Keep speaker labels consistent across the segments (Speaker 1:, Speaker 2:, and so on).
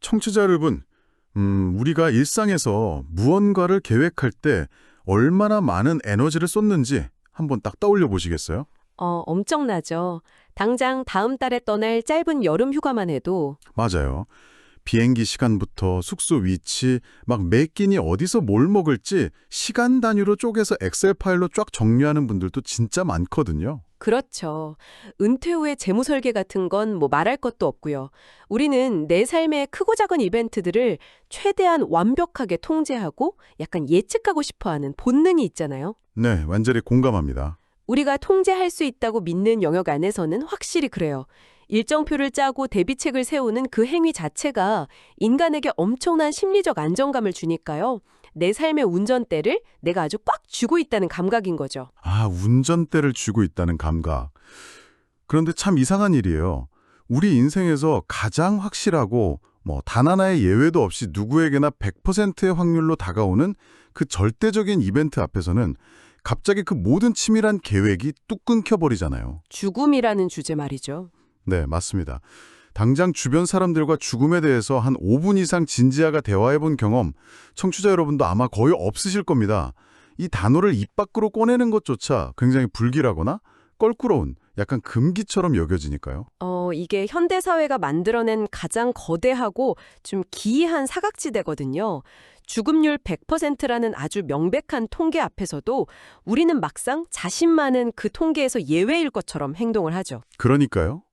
Speaker 1: 청취자 여러분, 우리가 일상에서 무언가를 계획할 때 얼마나 많은 에너지를 쏟는지 한번 딱 떠올려 보시겠어요?
Speaker 2: 엄청나죠. 당장 다음 달에 떠날 짧은 여름 휴가만 해도
Speaker 1: 맞아요. 비행기 시간부터 숙소 위치, 막 몇 끼니 어디서 뭘 먹을지 시간 단위로 쪼개서 엑셀 파일로 쫙 정리하는 분들도 진짜 많거든요.
Speaker 2: 그렇죠. 은퇴 후의 재무 설계 같은 건 뭐 말할 것도 없고요. 우리는 내 삶의 크고 작은 이벤트들을 최대한 완벽하게 통제하고 약간 예측하고 싶어하는 본능이 있잖아요.
Speaker 1: 네, 완전히 공감합니다.
Speaker 2: 우리가 통제할 수 있다고 믿는 영역 안에서는 확실히 그래요. 일정표를 짜고 대비책을 세우는 그 행위 자체가 인간에게 엄청난 심리적 안정감을 주니까요. 내 삶의 운전대를 내가 아주 꽉 쥐고 있다는 감각인 거죠.
Speaker 1: 아, 운전대를 쥐고 있다는 감각. 그런데 참 이상한 일이에요. 우리 인생에서 가장 확실하고 단 하나의 예외도 없이 누구에게나 100%의 확률로 다가오는 그 절대적인 이벤트 앞에서는 갑자기 그 모든 치밀한 계획이 뚝 끊겨버리잖아요.
Speaker 2: 죽음이라는 주제 말이죠.
Speaker 1: 네, 맞습니다. 당장 주변 사람들과 죽음에 대해서 한 5분 이상 진지하게 대화해본 경험, 청취자 여러분도 아마 거의 없으실 겁니다. 이 단어를 입 밖으로 꺼내는 것조차 굉장히 불길하거나 껄끄러운, 약간 금기처럼 여겨지니까요.
Speaker 2: 이게 현대사회가 만들어낸 가장 거대하고 좀 기이한 사각지대거든요. 죽음률 100%라는 아주 명백한 통계 앞에서도 우리는 막상 자신만은 그 통계에서 예외일 것처럼 행동을 하죠.
Speaker 1: 그러니까요.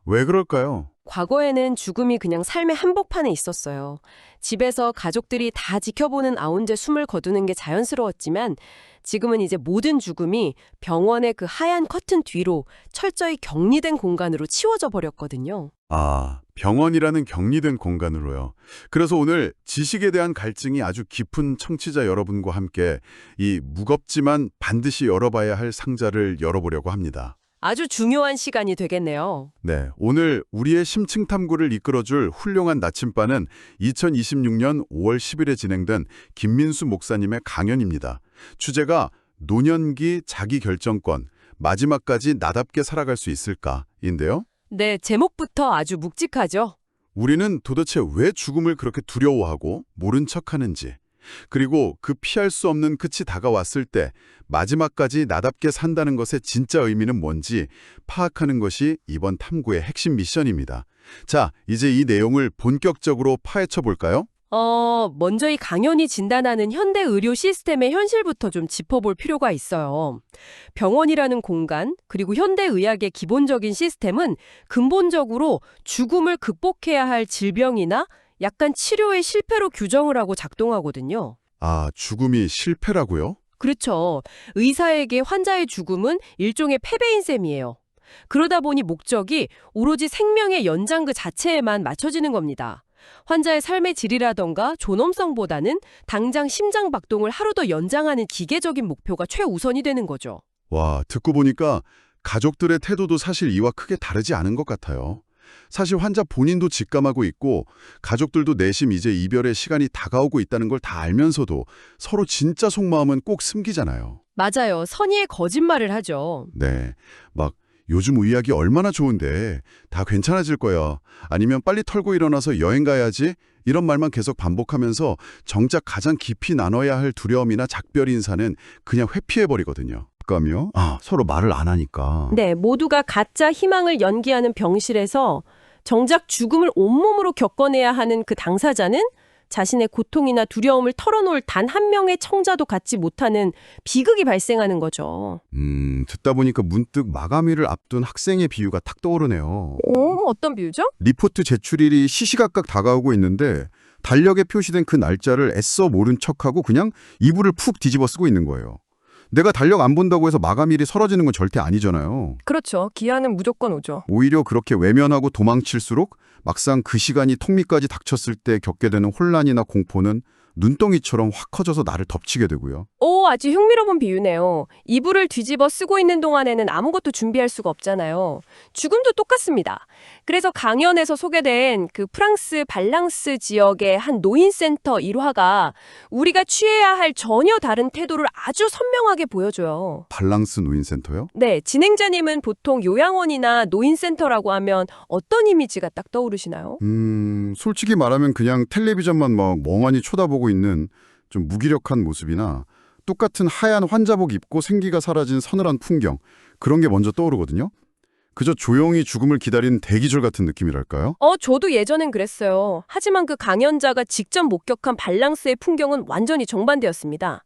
Speaker 1: 왜 그럴까요?
Speaker 2: 과거에는 죽음이 그냥 삶의 한복판에 있었어요. 집에서 가족들이 다 지켜보는 아운제 숨을 거두는 게 자연스러웠지만 지금은 이제 모든 죽음이 병원의 그 하얀 커튼 뒤로 철저히 격리된 공간으로 치워져 버렸거든요.
Speaker 1: 아, 병원이라는 격리된 공간으로요. 그래서 오늘 지식에 대한 갈증이 아주 깊은 청취자 여러분과 함께 이 무겁지만 반드시 열어봐야 할 상자를 열어보려고 합니다.
Speaker 2: 아주 중요한 시간이 되겠네요.
Speaker 1: 네, 오늘 우리의 심층 탐구를 이끌어줄 훌륭한 나침반은 2026년 5월 10일에 진행된 김민수 목사님의 강연입니다. 주제가 노년기 자기결정권, 마지막까지 나답게 살아갈 수 있을까인데요.
Speaker 2: 네, 제목부터 아주 묵직하죠.
Speaker 1: 우리는 도대체 왜 죽음을 그렇게 두려워하고 모른 척하는지, 그리고 그 피할 수 없는 끝이 다가왔을 때 마지막까지 나답게 산다는 것의 진짜 의미는 뭔지 파악하는 것이 이번 탐구의 핵심 미션입니다. 자, 이제 이 내용을 본격적으로 파헤쳐 볼까요?
Speaker 2: 먼저 이 강연이 진단하는 현대 의료 시스템의 현실부터 좀 짚어볼 필요가 있어요. 병원이라는 공간, 그리고 현대 의학의 기본적인 시스템은 근본적으로 죽음을 극복해야 할 질병이나 약간 치료의 실패로 규정을 하고 작동하거든요.
Speaker 1: 아, 죽음이 실패라고요?
Speaker 2: 그렇죠. 의사에게 환자의 죽음은 일종의 패배인 셈이에요. 그러다 보니 목적이 오로지 생명의 연장 그 자체에만 맞춰지는 겁니다. 환자의 삶의 질이라던가 존엄성보다는 당장 심장 박동을 하루 더 연장하는 기계적인 목표가 최우선이 되는 거죠.
Speaker 1: 와, 듣고 보니까 가족들의 태도도 사실 이와 크게 다르지 않은 것 같아요. 사실 환자 본인도 직감하고 있고 가족들도 내심 이제 이별의 시간이 다가오고 있다는 걸 다 알면서도 서로 진짜 속마음은 꼭 숨기잖아요.
Speaker 2: 맞아요. 선의의 거짓말을 하죠.
Speaker 1: 네, 막 요즘 의학이 얼마나 좋은데 다 괜찮아질 거야. 아니면 빨리 털고 일어나서 여행 가야지. 이런 말만 계속 반복하면서 정작 가장 깊이 나눠야 할 두려움이나 작별 인사는 그냥 회피해버리거든요. 그러며 서로 말을 안 하니까.
Speaker 2: 네, 모두가 가짜 희망을 연기하는 병실에서 정작 죽음을 온몸으로 겪어내야 하는 그 당사자는 자신의 고통이나 두려움을 털어놓을 단 한 명의 청자도 갖지 못하는 비극이 발생하는 거죠.
Speaker 1: 듣다 보니까 문득 마감일을 앞둔 학생의 비유가 탁 떠오르네요.
Speaker 2: 어떤 비유죠?
Speaker 1: 리포트 제출일이 시시각각 다가오고 있는데 달력에 표시된 그 날짜를 애써 모른 척하고 그냥 이불을 푹 뒤집어 쓰고 있는 거예요. 내가 달력 안 본다고 해서 마감일이 설어지는 건 절대 아니잖아요.
Speaker 3: 그렇죠. 기한은 무조건 오죠.
Speaker 1: 오히려 그렇게 외면하고 도망칠수록 막상 그 시간이 턱밑까지 닥쳤을 때 겪게 되는 혼란이나 공포는 눈덩이처럼 확 커져서 나를 덮치게 되고요.
Speaker 3: 오, 아주 흥미로운 비유네요. 이불을 뒤집어 쓰고 있는 동안에는 아무것도 준비할 수가 없잖아요. 죽음도 똑같습니다. 그래서 강연에서 소개된 그 프랑스 발랑스 지역의 한 노인센터 일화가 우리가 취해야 할 전혀 다른 태도를 아주 선명하게 보여줘요.
Speaker 1: 발랑스 노인센터요?
Speaker 3: 네, 진행자님은 보통 요양원이나 노인센터라고 하면 어떤 이미지가 딱 떠오르시나요?
Speaker 1: 솔직히 말하면 그냥 텔레비전만 막 멍하니 쳐다보고 있는 좀 무기력한 모습이나 똑같은 하얀 환자복 입고 생기가 사라진 서늘한 풍경, 그런 게 먼저 떠오르거든요. 그저 조용히 죽음을 기다리는 대기줄 같은 느낌이랄까요?
Speaker 3: 저도 예전엔 그랬어요. 하지만 그 강연자가 직접 목격한 발랑스의 풍경은 완전히 정반대였습니다.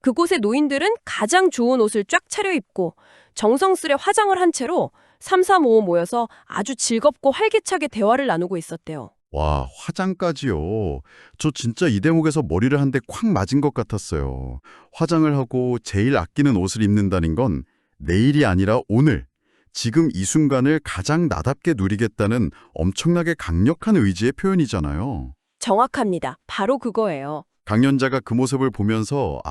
Speaker 3: 그곳의 노인들은 가장 좋은 옷을 쫙 차려입고 정성스레 화장을 한 채로 335 모여서 아주 즐겁고 활기차게 대화를 나누고 있었대요.
Speaker 1: 와, 화장까지요. 저 진짜 이 대목에서 머리를 한 대 콱 맞은 것 같았어요. 화장을 하고 제일 아끼는 옷을 입는다는 건 내일이 아니라 오늘, 지금 이 순간을 가장 나답게 누리겠다는 엄청나게 강력한 의지의 표현이잖아요.
Speaker 3: 정확합니다. 바로 그거예요.
Speaker 1: 강연자가 그 모습을 보면서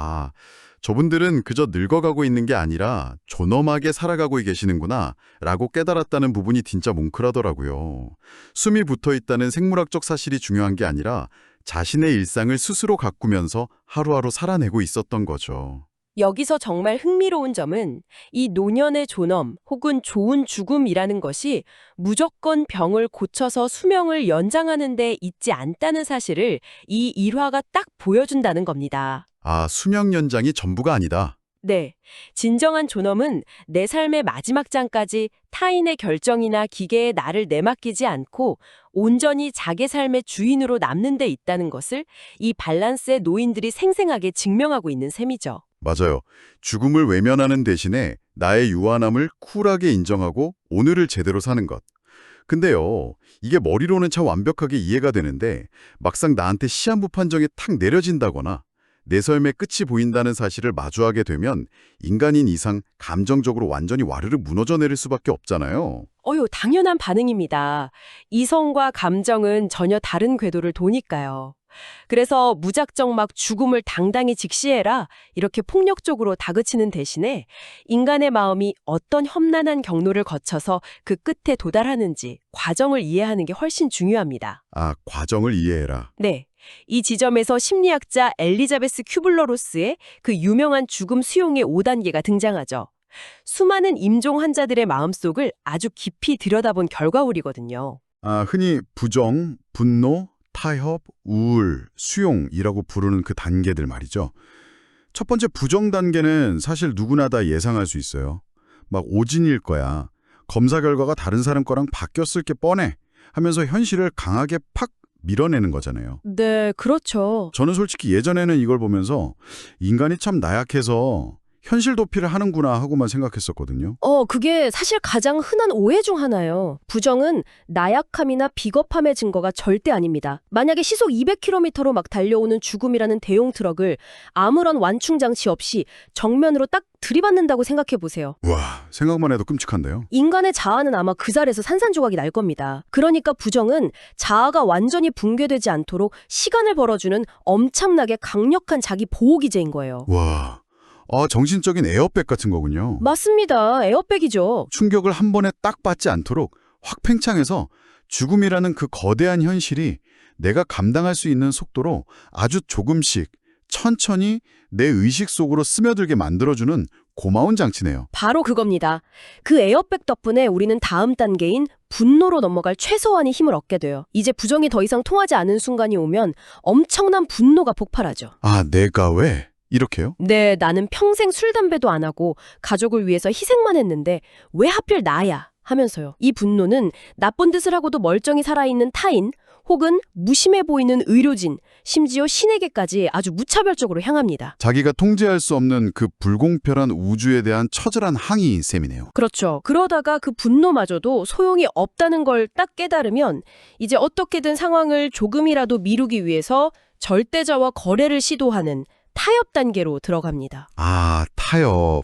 Speaker 1: 저분들은 그저 늙어가고 있는 게 아니라 존엄하게 살아가고 계시는구나 라고 깨달았다는 부분이 진짜 뭉클하더라고요. 숨이 붙어있다는 생물학적 사실이 중요한 게 아니라 자신의 일상을 스스로 가꾸면서 하루하루 살아내고 있었던 거죠.
Speaker 3: 여기서 정말 흥미로운 점은 이 노년의 존엄 혹은 좋은 죽음이라는 것이 무조건 병을 고쳐서 수명을 연장하는 데 있지 않다는 사실을 이 일화가 딱 보여준다는 겁니다.
Speaker 1: 수명 연장이 전부가 아니다.
Speaker 3: 네, 진정한 존엄은 내 삶의 마지막 장까지 타인의 결정이나 기계에 나를 내맡기지 않고 온전히 자기 삶의 주인으로 남는 데 있다는 것을 이 밸런스의 노인들이 생생하게 증명하고 있는 셈이죠.
Speaker 1: 맞아요. 죽음을 외면하는 대신에 나의 유한함을 쿨하게 인정하고 오늘을 제대로 사는 것. 근데요, 이게 머리로는 참 완벽하게 이해가 되는데 막상 나한테 시한부 판정이 탁 내려진다거나 내 삶의 끝이 보인다는 사실을 마주하게 되면 인간인 이상 감정적으로 완전히 와르르 무너져 내릴 수밖에 없잖아요.
Speaker 3: 당연한 반응입니다. 이성과 감정은 전혀 다른 궤도를 도니까요. 그래서 무작정 막 죽음을 당당히 직시해라 이렇게 폭력적으로 다그치는 대신에 인간의 마음이 어떤 험난한 경로를 거쳐서 그 끝에 도달하는지 과정을 이해하는 게 훨씬 중요합니다.
Speaker 1: 과정을 이해해라.
Speaker 3: 네. 이 지점에서 심리학자 엘리자베스 큐블러-로스의 그 유명한 죽음 수용의 5단계가 등장하죠. 수많은 임종 환자들의 마음속을 아주 깊이 들여다본 결과물이거든요.
Speaker 1: 흔히 부정, 분노, 타협, 우울, 수용이라고 부르는 그 단계들 말이죠. 첫 번째 부정 단계는 사실 누구나 다 예상할 수 있어요. 막 오진일 거야. 검사 결과가 다른 사람 거랑 바뀌었을 게 뻔해 하면서 현실을 강하게 팍 밀어내는 거잖아요.
Speaker 3: 네, 그렇죠.
Speaker 1: 저는 솔직히 예전에는 이걸 보면서 인간이 참 나약해서 현실 도피를 하는구나 하고만 생각했었거든요.
Speaker 3: 그게 사실 가장 흔한 오해 중 하나예요. 부정은 나약함이나 비겁함의 증거가 절대 아닙니다. 만약에 시속 200km로 막 달려오는 죽음이라는 대용 트럭을 아무런 완충 장치 없이 정면으로 딱 들이받는다고 생각해 보세요.
Speaker 1: 와, 생각만 해도 끔찍한데요.
Speaker 3: 인간의 자아는 아마 그 자리에서 산산조각이 날 겁니다. 그러니까 부정은 자아가 완전히 붕괴되지 않도록 시간을 벌어주는 엄청나게 강력한 자기 보호 기제인 거예요.
Speaker 1: 와, 정신적인 에어백 같은 거군요.
Speaker 3: 맞습니다. 에어백이죠.
Speaker 1: 충격을 한 번에 딱 받지 않도록 확 팽창해서 죽음이라는 그 거대한 현실이 내가 감당할 수 있는 속도로 아주 조금씩 천천히 내 의식 속으로 스며들게 만들어주는 고마운 장치네요.
Speaker 3: 바로 그겁니다. 그 에어백 덕분에 우리는 다음 단계인 분노로 넘어갈 최소한의 힘을 얻게 돼요. 이제 부정이 더 이상 통하지 않은 순간이 오면 엄청난 분노가 폭발하죠.
Speaker 1: 내가 왜? 이렇게요?
Speaker 3: 네, 나는 평생 술, 담배도 안 하고 가족을 위해서 희생만 했는데 왜 하필 나야? 하면서요. 이 분노는 나쁜 뜻을 하고도 멀쩡히 살아있는 타인 혹은 무심해 보이는 의료진, 심지어 신에게까지 아주 무차별적으로 향합니다.
Speaker 1: 자기가 통제할 수 없는 그 불공평한 우주에 대한 처절한 항의인 셈이네요.
Speaker 3: 그렇죠. 그러다가 그 분노마저도 소용이 없다는 걸 딱 깨달으면 이제 어떻게든 상황을 조금이라도 미루기 위해서 절대자와 거래를 시도하는 타협 단계로 들어갑니다.
Speaker 1: 타협.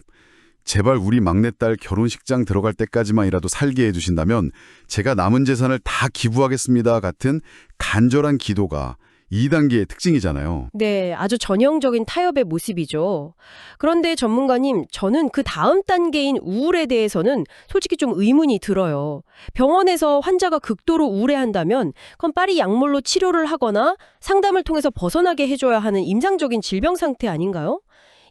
Speaker 1: 제발 우리 막내딸 결혼식장 들어갈 때까지만이라도 살게 해주신다면 제가 남은 재산을 다 기부하겠습니다 같은 간절한 기도가 2단계의 특징이잖아요.
Speaker 3: 네, 아주 전형적인 타협의 모습이죠. 그런데 전문가님, 저는 그 다음 단계인 우울에 대해서는 솔직히 좀 의문이 들어요. 병원에서 환자가 극도로 우울해한다면 그건 빨리 약물로 치료를 하거나 상담을 통해서 벗어나게 해줘야 하는 임상적인 질병 상태 아닌가요?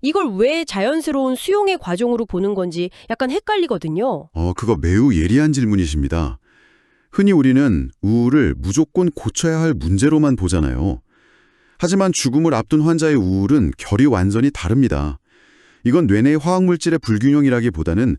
Speaker 3: 이걸 왜 자연스러운 수용의 과정으로 보는 건지 약간 헷갈리거든요.
Speaker 4: 그거 매우 예리한 질문이십니다. 흔히 우리는 우울을 무조건 고쳐야 할 문제로만 보잖아요. 하지만 죽음을 앞둔 환자의 우울은 결이 완전히 다릅니다. 이건 뇌내의 화학물질의 불균형이라기보다는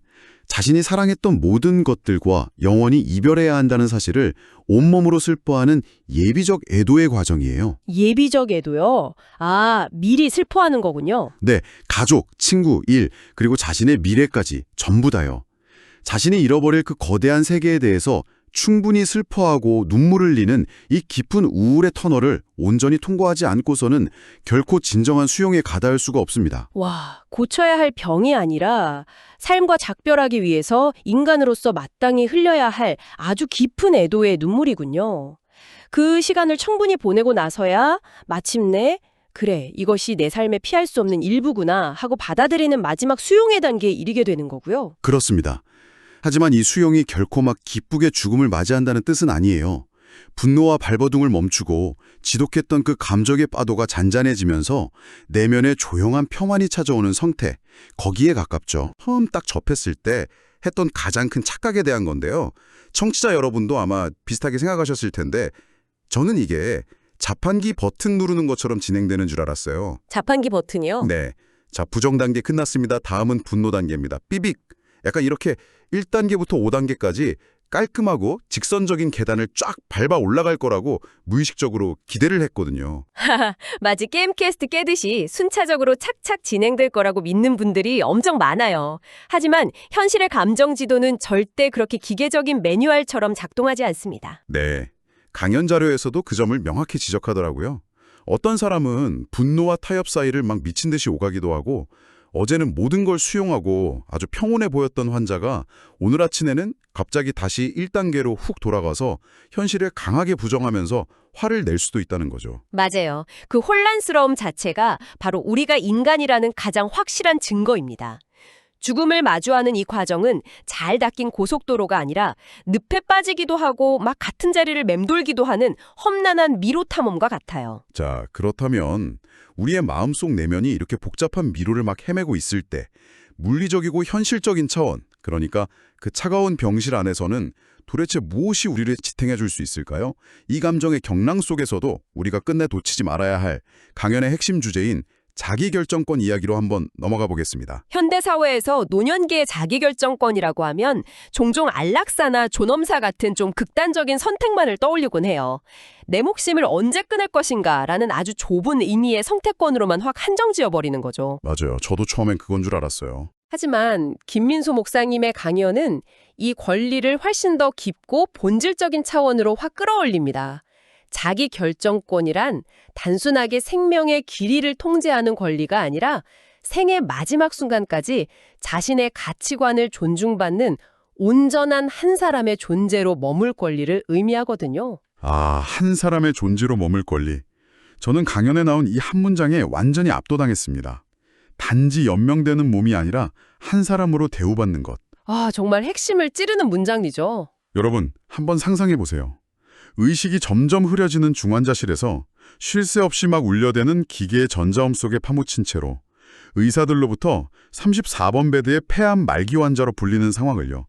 Speaker 4: 자신이 사랑했던 모든 것들과 영원히 이별해야 한다는 사실을 온몸으로 슬퍼하는 예비적 애도의 과정이에요.
Speaker 3: 예비적 애도요? 아, 미리 슬퍼하는 거군요.
Speaker 4: 네, 가족, 친구, 일, 그리고 자신의 미래까지 전부 다요. 자신이 잃어버릴 그 거대한 세계에 대해서 충분히 슬퍼하고 눈물을 흘리는 이 깊은 우울의 터널을 온전히 통과하지 않고서는 결코 진정한 수용에 가닿을 수가 없습니다.
Speaker 3: 와, 고쳐야 할 병이 아니라 삶과 작별하기 위해서 인간으로서 마땅히 흘려야 할 아주 깊은 애도의 눈물이군요. 그 시간을 충분히 보내고 나서야 마침내 그래, 이것이 내 삶에 피할 수 없는 일부구나 하고 받아들이는 마지막 수용의 단계에 이르게 되는 거고요.
Speaker 4: 그렇습니다. 하지만 이 수용이 결코 막 기쁘게 죽음을 맞이한다는 뜻은 아니에요. 분노와 발버둥을 멈추고 지독했던 그 감정의 파도가 잔잔해지면서 내면에 조용한 평안이 찾아오는 성태, 거기에 가깝죠. 처음 딱 접했을 때 했던 가장 큰 착각에 대한 건데요. 청취자 여러분도 아마 비슷하게 생각하셨을 텐데 저는 이게 자판기 버튼 누르는 것처럼 진행되는 줄 알았어요.
Speaker 3: 자판기 버튼이요?
Speaker 4: 네. 자, 부정 단계 끝났습니다. 다음은 분노 단계입니다. 삐빅. 약간 이렇게 1단계부터 5단계까지 깔끔하고 직선적인 계단을 쫙 밟아 올라갈 거라고 무의식적으로 기대를 했거든요.
Speaker 3: 마치 게임 퀘스트 깨듯이 순차적으로 착착 진행될 거라고 믿는 분들이 엄청 많아요. 하지만 현실의 감정 지도는 절대 그렇게 기계적인 매뉴얼처럼 작동하지 않습니다.
Speaker 1: 네. 강연 자료에서도 그 점을 명확히 지적하더라고요. 어떤 사람은 분노와 타협 사이를 막 미친 듯이 오가기도 하고 어제는 모든 걸 수용하고 아주 평온해 보였던 환자가 오늘 아침에는 갑자기 다시 1단계로 훅 돌아가서 현실을 강하게 부정하면서 화를 낼 수도 있다는 거죠.
Speaker 3: 맞아요. 그 혼란스러움 자체가 바로 우리가 인간이라는 가장 확실한 증거입니다. 죽음을 마주하는 이 과정은 잘 닦인 고속도로가 아니라 늪에 빠지기도 하고 막 같은 자리를 맴돌기도 하는 험난한 미로 탐험과 같아요.
Speaker 1: 자, 그렇다면 우리의 마음속 내면이 이렇게 복잡한 미로를 막 헤매고 있을 때 물리적이고 현실적인 차원, 그러니까 그 차가운 병실 안에서는 도대체 무엇이 우리를 지탱해 줄 수 있을까요? 이 감정의 경랑 속에서도 우리가 끝내 놓치지 말아야 할 강연의 핵심 주제인 자기결정권 이야기로 한번 넘어가 보겠습니다.
Speaker 3: 현대사회에서 노년기의 자기결정권이라고 하면 종종 안락사나 존엄사 같은 좀 극단적인 선택만을 떠올리곤 해요. 내 목숨을 언제 끊을 것인가라는 아주 좁은 의미의 선택권으로만 확 한정지어버리는 거죠.
Speaker 1: 맞아요. 저도 처음엔 그건 줄 알았어요.
Speaker 3: 하지만 김민수 목사님의 강연은 이 권리를 훨씬 더 깊고 본질적인 차원으로 확 끌어올립니다. 자기 결정권이란 단순하게 생명의 길이를 통제하는 권리가 아니라 생의 마지막 순간까지 자신의 가치관을 존중받는 온전한 한 사람의 존재로 머물 권리를 의미하거든요.
Speaker 1: 아, 한 사람의 존재로 머물 권리. 저는 강연에 나온 이 한 문장에 완전히 압도당했습니다. 단지 연명되는 몸이 아니라 한 사람으로 대우받는 것.
Speaker 3: 아, 정말 핵심을 찌르는 문장이죠.
Speaker 1: 여러분, 한번 상상해 보세요. 의식이 점점 흐려지는 중환자실에서 쉴 새 없이 막 울려대는 기계의 전자음 속에 파묻힌 채로 의사들로부터 34번 베드의 폐암 말기 환자로 불리는 상황을요.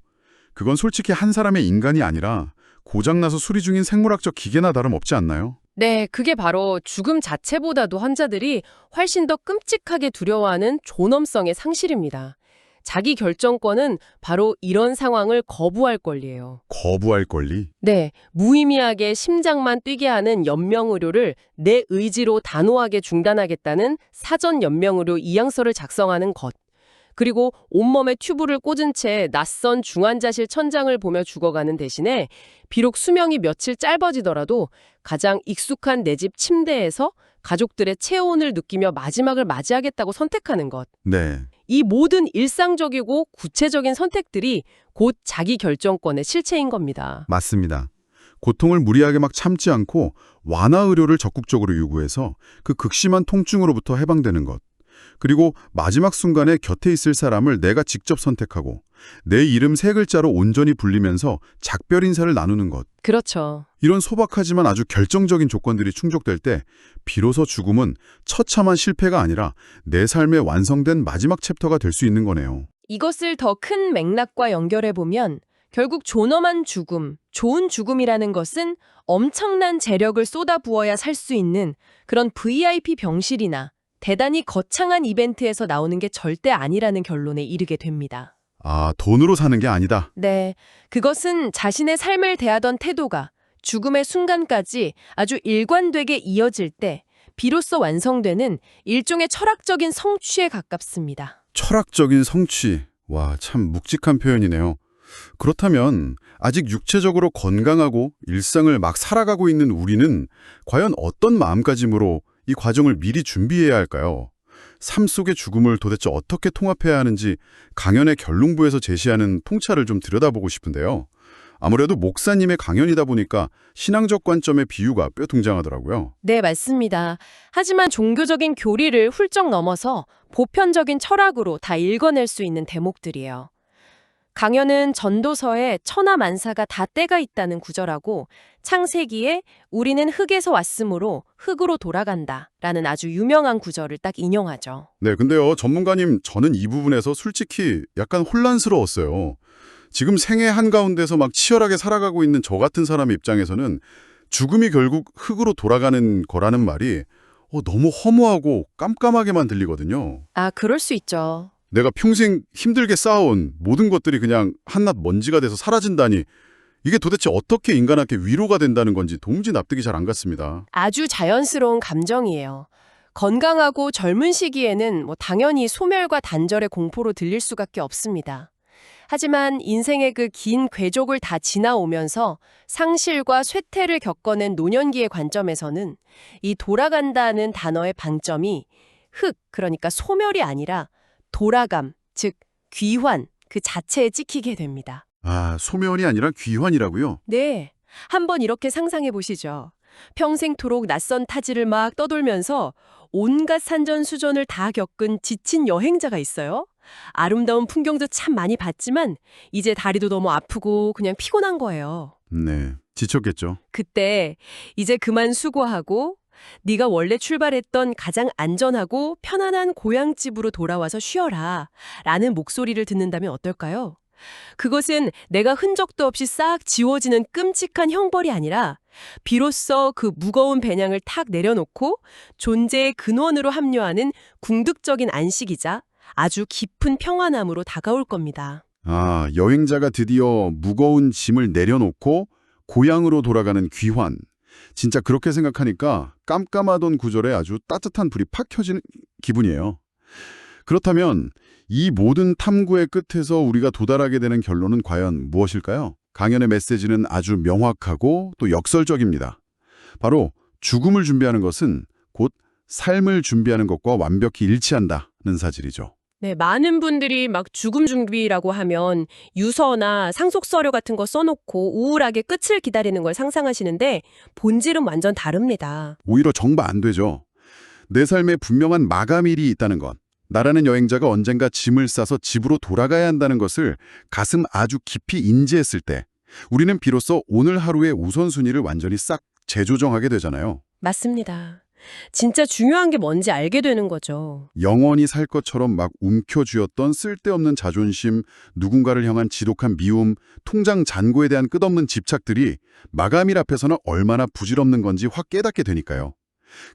Speaker 1: 그건 솔직히 한 사람의 인간이 아니라 고장나서 수리 중인 생물학적 기계나 다름없지 않나요?
Speaker 3: 네, 그게 바로 죽음 자체보다도 환자들이 훨씬 더 끔찍하게 두려워하는 존엄성의 상실입니다. 자기 결정권은 바로 이런 상황을 거부할 권리예요.
Speaker 1: 거부할 권리?
Speaker 3: 네, 무의미하게 심장만 뛰게 하는 연명의료를 내 의지로 단호하게 중단하겠다는 사전 연명의료 이양서를 작성하는 것. 그리고 온몸에 튜브를 꽂은 채 낯선 중환자실 천장을 보며 죽어가는 대신에 비록 수명이 며칠 짧아지더라도 가장 익숙한 내 집 침대에서 가족들의 체온을 느끼며 마지막을 맞이하겠다고 선택하는 것.
Speaker 1: 네.
Speaker 3: 이 모든 일상적이고 구체적인 선택들이 곧 자기 결정권의 실체인 겁니다.
Speaker 1: 맞습니다. 고통을 무리하게 막 참지 않고 완화 의료를 적극적으로 요구해서 그 극심한 통증으로부터 해방되는 것. 그리고 마지막 순간에 곁에 있을 사람을 내가 직접 선택하고 내 이름 3글자로 온전히 불리면서 작별 인사를 나누는 것.
Speaker 3: 그렇죠.
Speaker 1: 이런 소박하지만 아주 결정적인 조건들이 충족될 때 비로소 죽음은 처참한 실패가 아니라 내 삶의 완성된 마지막 챕터가 될 수 있는 거네요.
Speaker 3: 이것을 더 큰 맥락과 연결해 보면 결국 존엄한 죽음, 좋은 죽음이라는 것은 엄청난 재력을 쏟아부어야 살 수 있는 그런 VIP 병실이나 대단히 거창한 이벤트에서 나오는 게 절대 아니라는 결론에 이르게 됩니다.
Speaker 1: 아, 돈으로 사는 게 아니다.
Speaker 3: 네, 그것은 자신의 삶을 대하던 태도가 죽음의 순간까지 아주 일관되게 이어질 때 비로소 완성되는 일종의 철학적인 성취에 가깝습니다.
Speaker 1: 철학적인 성취. 와, 참 묵직한 표현이네요. 그렇다면 아직 육체적으로 건강하고 일상을 막 살아가고 있는 우리는 과연 어떤 마음가짐으로 이 과정을 미리 준비해야 할까요? 삶 속의 죽음을 도대체 어떻게 통합해야 하는지 강연의 결론부에서 제시하는 통찰을 좀 들여다보고 싶은데요. 아무래도 목사님의 강연이다 보니까 신앙적 관점의 비유가 꽤 등장하더라고요.
Speaker 3: 네, 맞습니다. 하지만 종교적인 교리를 훌쩍 넘어서 보편적인 철학으로 다 읽어낼 수 있는 대목들이에요. 강연은 전도서에 천하만사가 다 때가 있다는 구절하고 창세기에 우리는 흙에서 왔으므로 흙으로 돌아간다 라는 아주 유명한 구절을 딱 인용하죠.
Speaker 1: 네, 근데요, 전문가님, 저는 이 부분에서 솔직히 약간 혼란스러웠어요. 지금 생애 한가운데서 막 치열하게 살아가고 있는 저 같은 사람의 입장에서는 죽음이 결국 흙으로 돌아가는 거라는 말이 너무 허무하고 깜깜하게만 들리거든요.
Speaker 3: 아, 그럴 수 있죠.
Speaker 1: 내가 평생 힘들게 쌓아온 모든 것들이 그냥 한낱 먼지가 돼서 사라진다니 이게 도대체 어떻게 인간한테 위로가 된다는 건지 도무지 납득이 잘 안 갔습니다.
Speaker 3: 아주 자연스러운 감정이에요. 건강하고 젊은 시기에는 당연히 소멸과 단절의 공포로 들릴 수밖에 없습니다. 하지만 인생의 그 긴 궤적을 다 지나오면서 상실과 쇠퇴를 겪어낸 노년기의 관점에서는 이 돌아간다는 단어의 방점이 흙, 그러니까 소멸이 아니라 돌아감, 즉 귀환 그 자체에 찍히게 됩니다.
Speaker 1: 아, 소멸이 아니라 귀환이라고요?
Speaker 3: 네, 한번 이렇게 상상해 보시죠. 평생토록 낯선 타지를 막 떠돌면서 온갖 산전수전을 다 겪은 지친 여행자가 있어요. 아름다운 풍경도 참 많이 봤지만 이제 다리도 너무 아프고 그냥 피곤한 거예요.
Speaker 1: 네, 지쳤겠죠.
Speaker 3: 그때 이제 그만 수고하고 네가 원래 출발했던 가장 안전하고 편안한 고향집으로 돌아와서 쉬어라 라는 목소리를 듣는다면 어떨까요? 그것은 내가 흔적도 없이 싹 지워지는 끔찍한 형벌이 아니라 비로소 그 무거운 배낭을 탁 내려놓고 존재의 근원으로 합류하는 궁극적인 안식이자 아주 깊은 평안함으로 다가올 겁니다.
Speaker 1: 아, 여행자가 드디어 무거운 짐을 내려놓고 고향으로 돌아가는 귀환. 진짜 그렇게 생각하니까 깜깜하던 구절에 아주 따뜻한 불이 팍 켜지는 기분이에요. 그렇다면 이 모든 탐구의 끝에서 우리가 도달하게 되는 결론은 과연 무엇일까요? 강연의 메시지는 아주 명확하고 또 역설적입니다. 바로 죽음을 준비하는 것은 곧 삶을 준비하는 것과 완벽히 일치한다는 사실이죠.
Speaker 3: 네, 많은 분들이 막 죽음 준비라고 하면 유서나 상속서류 같은 거 써놓고 우울하게 끝을 기다리는 걸 상상하시는데 본질은 완전 다릅니다.
Speaker 1: 오히려 정반 안 되죠. 내 삶에 분명한 마감일이 있다는 것. 나라는 여행자가 언젠가 짐을 싸서 집으로 돌아가야 한다는 것을 가슴 아주 깊이 인지했을 때 우리는 비로소 오늘 하루의 우선순위를 완전히 싹 재조정하게 되잖아요.
Speaker 3: 맞습니다. 진짜 중요한 게 뭔지 알게 되는 거죠.
Speaker 1: 영원히 살 것처럼 막 움켜쥐었던 쓸데없는 자존심, 누군가를 향한 지독한 미움, 통장 잔고에 대한 끝없는 집착들이 마감일 앞에서는 얼마나 부질없는 건지 확 깨닫게 되니까요.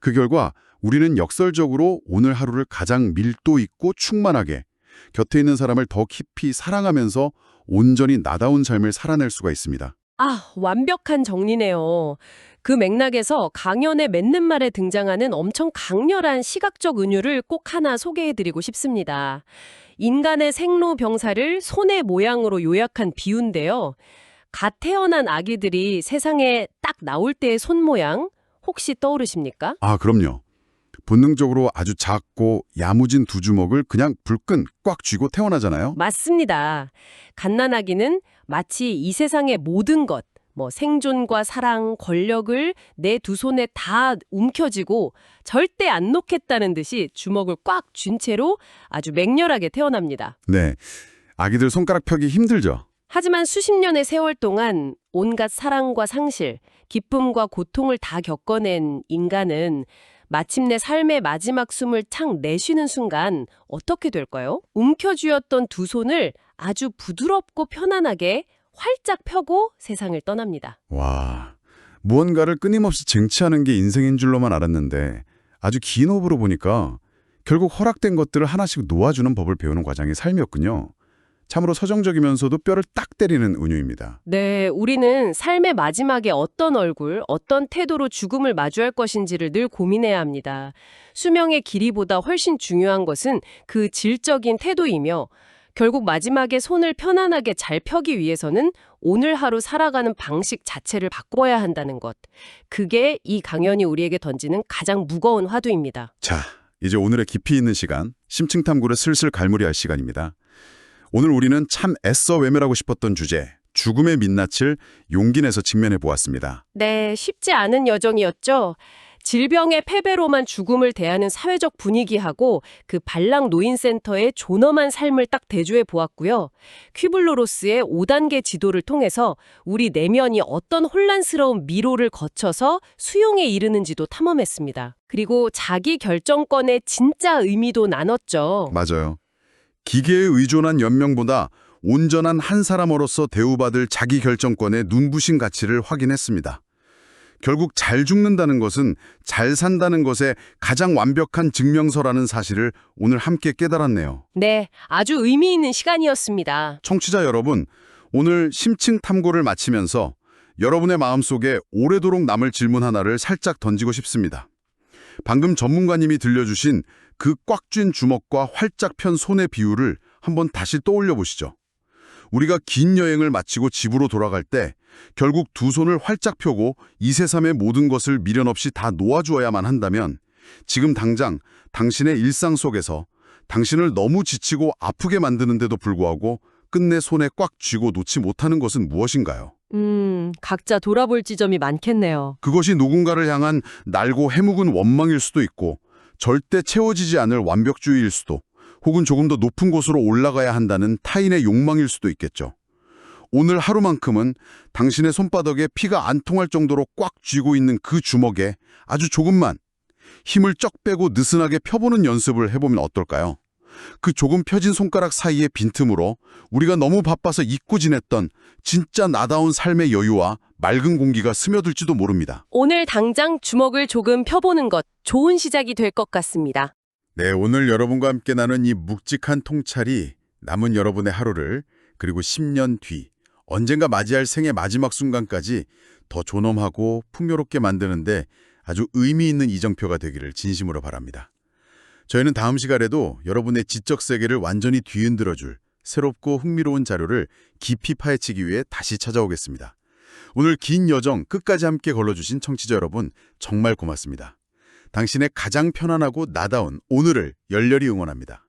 Speaker 1: 그 결과 우리는 역설적으로 오늘 하루를 가장 밀도 있고 충만하게 곁에 있는 사람을 더 깊이 사랑하면서 온전히 나다운 삶을 살아낼 수가 있습니다.
Speaker 3: 아, 완벽한 정리네요. 그 맥락에서 강연의 맺는 말에 등장하는 엄청 강렬한 시각적 은유를 꼭 하나 소개해드리고 싶습니다. 인간의 생로병사를 손의 모양으로 요약한 비유인데요. 갓 태어난 아기들이 세상에 딱 나올 때의 손 모양 혹시 떠오르십니까?
Speaker 1: 아, 그럼요. 본능적으로 아주 작고 야무진 두 주먹을 그냥 불끈 꽉 쥐고 태어나잖아요.
Speaker 3: 맞습니다. 갓난아기는 마치 이 세상의 모든 것, 뭐 생존과 사랑, 권력을 내 두 손에 다 움켜쥐고 절대 안 놓겠다는 듯이 주먹을 꽉 쥔 채로 아주 맹렬하게 태어납니다.
Speaker 1: 네, 아기들 손가락 펴기 힘들죠.
Speaker 3: 하지만 수십 년의 세월 동안 온갖 사랑과 상실, 기쁨과 고통을 다 겪어낸 인간은 마침내 삶의 마지막 숨을 착 내쉬는 순간 어떻게 될까요? 움켜쥐었던 두 손을 아주 부드럽고 편안하게 활짝 펴고 세상을 떠납니다.
Speaker 1: 와, 무언가를 끊임없이 쟁취하는 게 인생인 줄로만 알았는데 아주 긴 호흡으로 보니까 결국 허락된 것들을 하나씩 놓아주는 법을 배우는 과정이 삶이었군요. 참으로 서정적이면서도 뼈를 딱 때리는 은유입니다.
Speaker 3: 네, 우리는 삶의 마지막에 어떤 얼굴, 어떤 태도로 죽음을 마주할 것인지를 늘 고민해야 합니다. 수명의 길이보다 훨씬 중요한 것은 그 질적인 태도이며 결국 마지막에 손을 편안하게 잘 펴기 위해서는 오늘 하루 살아가는 방식 자체를 바꿔야 한다는 것. 그게 이 강연이 우리에게 던지는 가장 무거운 화두입니다.
Speaker 1: 자, 이제 오늘의 깊이 있는 시간, 심층 탐구를 슬슬 갈무리할 시간입니다. 오늘 우리는 참 애써 외면하고 싶었던 주제, 죽음의 민낯을 용기 내서 직면해 보았습니다.
Speaker 3: 네, 쉽지 않은 여정이었죠. 질병의 패배로만 죽음을 대하는 사회적 분위기하고 그 발랑 노인센터의 존엄한 삶을 딱 대조해 보았고요. 퀴블로로스의 5단계 지도를 통해서 우리 내면이 어떤 혼란스러운 미로를 거쳐서 수용에 이르는지도 탐험했습니다. 그리고 자기 결정권의 진짜 의미도 나눴죠.
Speaker 1: 맞아요. 기계에 의존한 연명보다 온전한 한 사람으로서 대우받을 자기 결정권의 눈부신 가치를 확인했습니다. 결국 잘 죽는다는 것은 잘 산다는 것의 가장 완벽한 증명서라는 사실을 오늘 함께 깨달았네요.
Speaker 3: 네, 아주 의미 있는 시간이었습니다.
Speaker 1: 청취자 여러분, 오늘 심층 탐구를 마치면서 여러분의 마음속에 오래도록 남을 질문 하나를 살짝 던지고 싶습니다. 방금 전문가님이 들려주신 그 꽉 쥔 주먹과 활짝 편 손의 비율을 한번 다시 떠올려 보시죠. 우리가 긴 여행을 마치고 집으로 돌아갈 때 결국 두 손을 활짝 펴고 이 세상의 모든 것을 미련 없이 다 놓아주어야만 한다면 지금 당장 당신의 일상 속에서 당신을 너무 지치고 아프게 만드는데도 불구하고 끝내 손에 꽉 쥐고 놓지 못하는 것은 무엇인가요?
Speaker 3: 각자 돌아볼 지점이 많겠네요.
Speaker 1: 그것이 누군가를 향한 날고 해묵은 원망일 수도 있고 절대 채워지지 않을 완벽주의일 수도 혹은 조금 더 높은 곳으로 올라가야 한다는 타인의 욕망일 수도 있겠죠. 오늘 하루만큼은 당신의 손바닥에 피가 안 통할 정도로 꽉 쥐고 있는 그 주먹에 아주 조금만 힘을 쩍 빼고 느슨하게 펴보는 연습을 해보면 어떨까요? 그 조금 펴진 손가락 사이의 빈틈으로 우리가 너무 바빠서 잊고 지냈던 진짜 나다운 삶의 여유와 맑은 공기가 스며들지도 모릅니다.
Speaker 3: 오늘 당장 주먹을 조금 펴보는 것, 좋은 시작이 될 것 같습니다.
Speaker 1: 네, 오늘 여러분과 함께 나눈 이 묵직한 통찰이 남은 여러분의 하루를 그리고 10년 뒤 언젠가 맞이할 생의 마지막 순간까지 더 존엄하고 풍요롭게 만드는데 아주 의미 있는 이정표가 되기를 진심으로 바랍니다. 저희는 다음 시간에도 여러분의 지적 세계를 완전히 뒤흔들어줄 새롭고 흥미로운 자료를 깊이 파헤치기 위해 다시 찾아오겠습니다. 오늘 긴 여정 끝까지 함께 걸러주신 청취자 여러분 정말 고맙습니다. 당신의 가장 편안하고 나다운 오늘을 열렬히 응원합니다.